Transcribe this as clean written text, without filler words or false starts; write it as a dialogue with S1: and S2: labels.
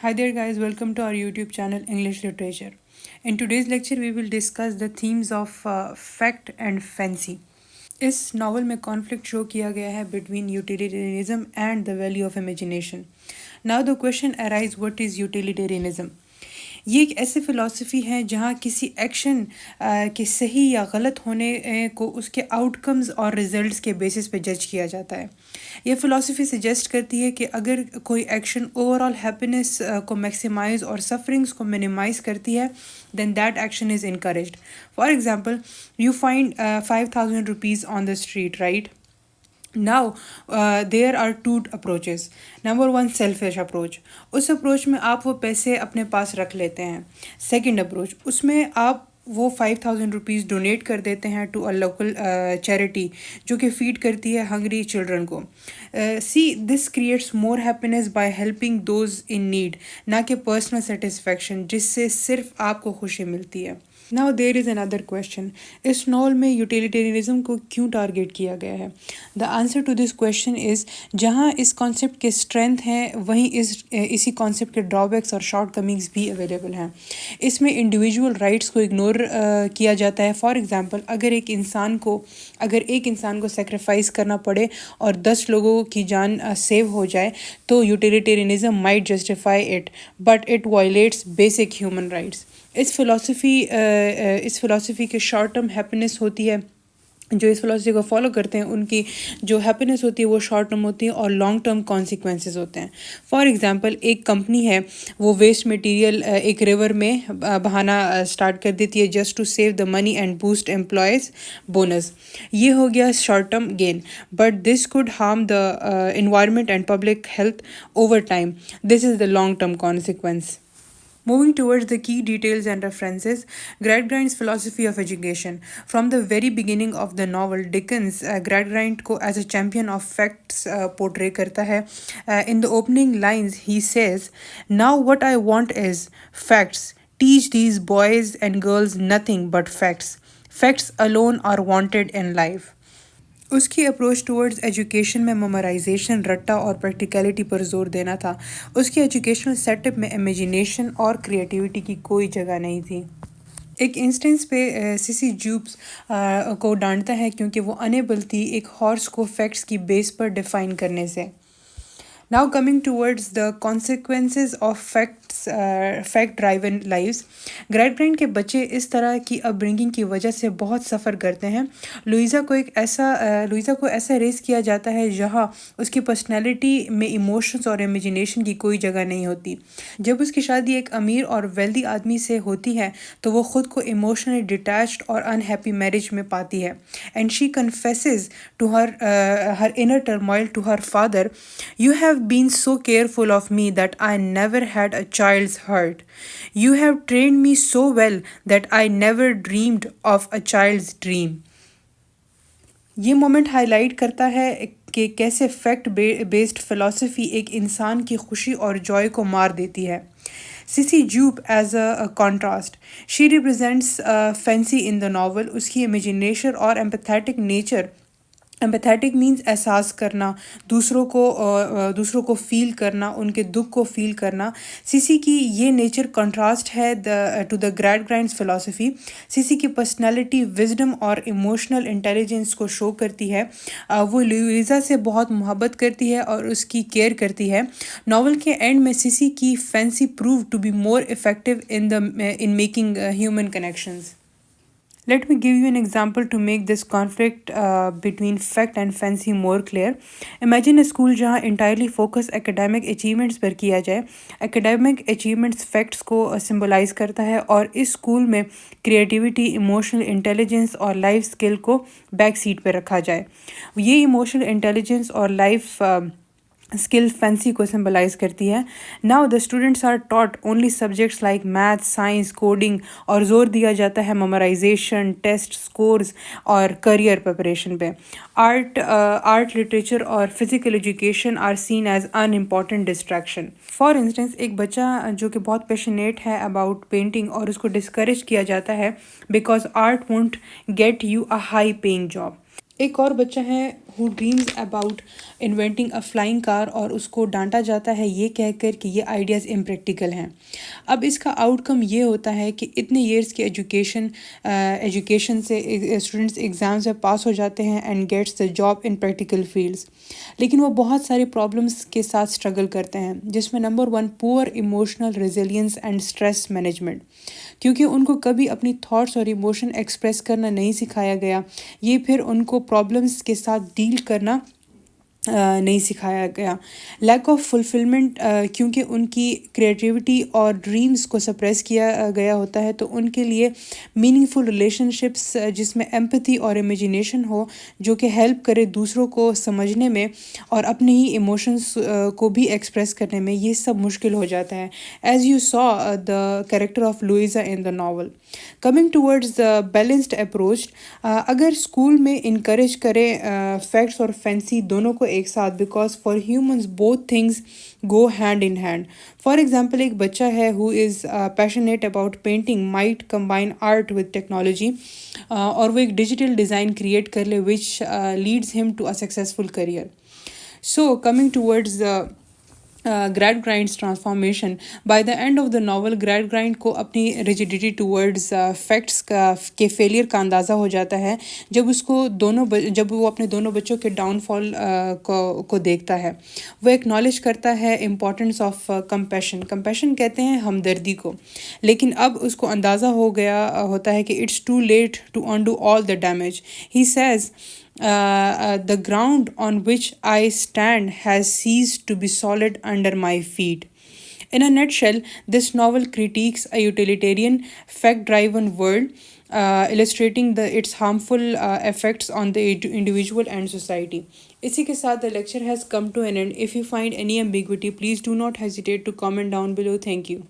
S1: Hi there, guys. Welcome to our YouTube channel English Literature. In today's lecture, we will discuss the themes of fact and fancy. इस novel में conflict show किया गया है between utilitarianism and the value of imagination. Now the question arise, what is utilitarianism? ये एक ऐसी philosophy है जहाँ किसी एक्शन के सही या गलत होने को उसके आउटकम्स और रिजल्ट्स के बेसिस पे जज किया जाता है. ये फ़िलासफ़ी सजेस्ट करती है कि अगर कोई एक्शन ओवरऑल हैप्पीनेस को मैक्सिमाइज़ और सफरिंग्स को मिनिमाइज़ करती है, then that action is encouraged. For example, you find 5,000 rupees on the street, right? Now, there are two approaches. Number one, selfish approach. उस approach में आप वो पैसे अपने पास रख लेते हैं. Second approach, उसमें आप वो 5,000 रुपीज़ डोनेट कर देते हैं टू अ लोकल चैरिटी जो कि फीड करती है हंगरी चिल्ड्रन को. See this creates more happiness by helping those in need, ना कि पर्सनल सेटिस्फेक्शन जिससे सिर्फ आपको खुशी मिलती है. Now there is another question, इस नॉवल में यूटिलिटेरियनिज्म को क्यों टारगेट किया गया है? The answer to this question is, जहाँ इस कॉन्सेप्ट के स्ट्रेंथ हैं वहीं इसी कॉन्सेप्ट के ड्रॉबैक्स और शॉर्ट कमिंग्स भी अवेलेबल हैं. इसमें इंडिविजुअल राइट्स को इग्नोर किया जाता है. फॉर एग्जांपल, अगर एक इंसान को सेक्रीफाइस करना पड़े और 10 लोगों की जान सेव हो जाए तो utilitarianism might justify it, but it violets basic human rights. इस फ़िलासफ़ी के शॉर्ट टर्म हैप्पीनेस होती है. जो इस फ़िलासफ़ी को फॉलो करते हैं उनकी जो हैप्पीनेस होती है वो शॉर्ट टर्म होती है और लॉन्ग टर्म कॉन्सिक्वेंसेस होते हैं. फॉर एग्जांपल, एक कंपनी है वो वेस्ट मटेरियल एक रिवर में बहाना स्टार्ट कर देती है just to save the money and boost employees bonus. ये हो गया short term gain, but this could harm the environment and public health over time. This is the long term consequence. Moving towards the key details and references, Gradgrind's philosophy of education. From the very beginning of the novel, Dickens Gradgrind को as a champion of facts portray करता है. In the opening lines, he says, "Now what I want is facts. Teach these boys and girls nothing but facts. Facts alone are wanted in life." उसकी approach towards education में memorisation, रट्टा और practicality पर जोर देना था. उसकी educational setup में इमेजिनेशन और क्रिएटिविटी की कोई जगह नहीं थी. एक इंस्टेंस पे सीसी जूब्स को डांटता है क्योंकि वो अनेबल थी एक हॉर्स को फैक्ट्स की बेस पर डिफ़ाइन करने से. Now coming towards the consequences of fact-driven lives, Gradgrind के बच्चे इस तरह की अपब्रिंगिंग की वजह से बहुत सफ़र करते हैं. लुइज़ा को ऐसा रेस किया जाता है जहाँ उसकी पर्सनैलिटी में इमोशंस और इमेजिनेशन की कोई जगह नहीं होती. जब उसकी शादी एक अमीर और वेल्दी आदमी से होती है तो वो ख़ुद को इमोशनली डिटैच्ड और अनहैप्पी मैरिज में पाती है. And she confesses to her inner turmoil to her father, "You have been so careful of me that I never had a child's hurt. You have trained me so well that I never dreamed of a child's dream." ये moment highlight करता है कि कैसे fact based philosophy एक इंसान की खुशी और जॉय को मार देती है. Sissy Jupe as a contrast, she represents fancy in the novel. उसकी इमेजिनेशन और एम्पैथेटिक नेचर, एम्पैथेटिक मीन्स एहसास करना, दूसरों को फ़ील करना, उनके दुख को फ़ील करना. सीसी की ये नेचर कंट्रास्ट है टू द ग्रैडग्राइंड्स फ़िलासफ़ी. सीसी की पर्सनालिटी विजडम और इमोशनल इंटेलिजेंस को शो करती है. वो लुइज़ा से बहुत मोहब्बत करती है और उसकी केयर करती है. नावल के एंड में सीसी की fancy prove to be more effective in making human connections. Let me give you an example to make this conflict between fact and fancy more clear. Imagine a school जहाँ entirely focus academic achievements पर किया जाए. Academic achievements facts को symbolize करता है और इस school में creativity, emotional intelligence और life skill को back seat पर रखा जाए. ये emotional intelligence और life स्किल फैंसी को सिम्बलाइज करती है. Now the students are taught only subjects like math, science, coding और जोर दिया जाता है मेमोराइजेशन, टेस्ट स्कोर्स और करियर प्रिपरेशन पे. आर्ट, लिटरेचर और physical education are seen as unimportant distraction. For instance, एक बच्चा जो कि बहुत पैशनेट है अबाउट पेंटिंग और उसको डिस्करेज किया जाता है because art won't get you a high paying job. एक और बच्चा है who dreams about inventing a flying car اور اس کو ڈانٹا جاتا ہے یہ کہہ کر کہ یہ آئیڈیاز امپریکٹیکل ہیں. اب اس کا آؤٹ کم یہ ہوتا ہے کہ اتنے ایئرس کی ایجوکیشن سے اسٹوڈنٹس ایگزامز میں پاس ہو جاتے ہیں and gets the job in practical fields, لیکن وہ بہت ساری پرابلمس کے ساتھ اسٹرگل کرتے ہیں، جس میں نمبر 1 پور emotional resilience and stress management, کیونکہ ان کو کبھی اپنی تھاٹس اور ایموشن ایکسپریس کرنا نہیں سکھایا گیا، یہ پھر ان کو پرابلمس کے ساتھ ڈیل کرنا نہیں سکھایا گیا. لیک آف فلفلمنٹ، کیونکہ ان کی کریٹیوٹی اور ڈریمز کو سپریس کیا گیا ہوتا ہے، تو ان کے لیے میننگ فل ریلیشن شپس جس میں ایمپتھی اور امیجینیشن ہو، جو کہ ہیلپ کرے دوسروں کو سمجھنے میں اور اپنے ہی ایموشنس کو بھی ایکسپریس کرنے میں، یہ سب مشکل ہو جاتا ہے. As you saw the character of Louisa in the novel. Coming towards the balanced approach, اگر اسکول میں انکریج کریں فیکٹس اور فینسی دونوں کو ایک ساتھ، because for humans both things go hand in hand. For example ایک بچہ ہے who is passionate about painting might combine art with technology, اور وہ ایک ڈیجیٹل ڈیزائن کریٹ کر لے which leads him to a successful career. So coming towards grade گرائنڈس transformation, by the end of the novel Gradgrind کو اپنی rigidity towards facts کے failure کا اندازہ ہو جاتا ہے جب وہ اپنے دونوں بچوں کے ڈاؤن فال کو دیکھتا ہے. وہ ایکنالج کرتا ہے امپورٹنس آف کمپیشن کہتے ہیں ہمدردی کو، لیکن اب اس کو اندازہ ہو گیا ہوتا ہے کہ it's too late to undo all the damage. He says the ground on which I stand has ceased to be solid under my feet. In a nutshell, this novel critiques a utilitarian, fact-driven world, illustrating its harmful effects on the individual and society. اسی کے ساتھ the lecture has come to an end. If you find any ambiguity, please do not hesitate to comment down below. Thank you.